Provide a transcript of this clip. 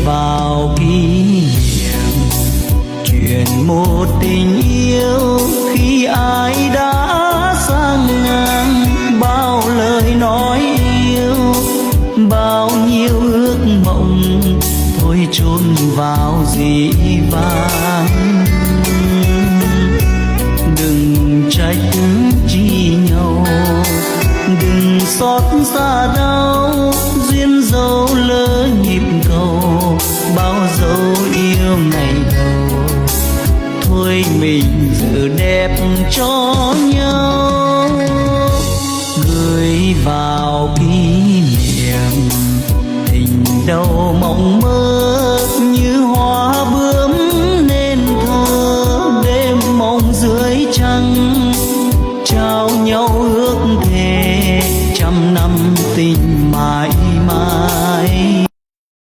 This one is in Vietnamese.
vào kỷ niệm chuyện một tình yêu khi ai đã sang ngang. Bao lời nói yêu, bao nhiêu ước mộng thôi chôn vào dĩ vãng. Đừng trách chi nhau, đừng xót xa đau, duyên dấu lỡ nhịp cầu, bao dấu yêu ngày đầu thôi mình giờ đẹp cho nhau. Gửi vào kỷ niệm tình đầu mộng mơ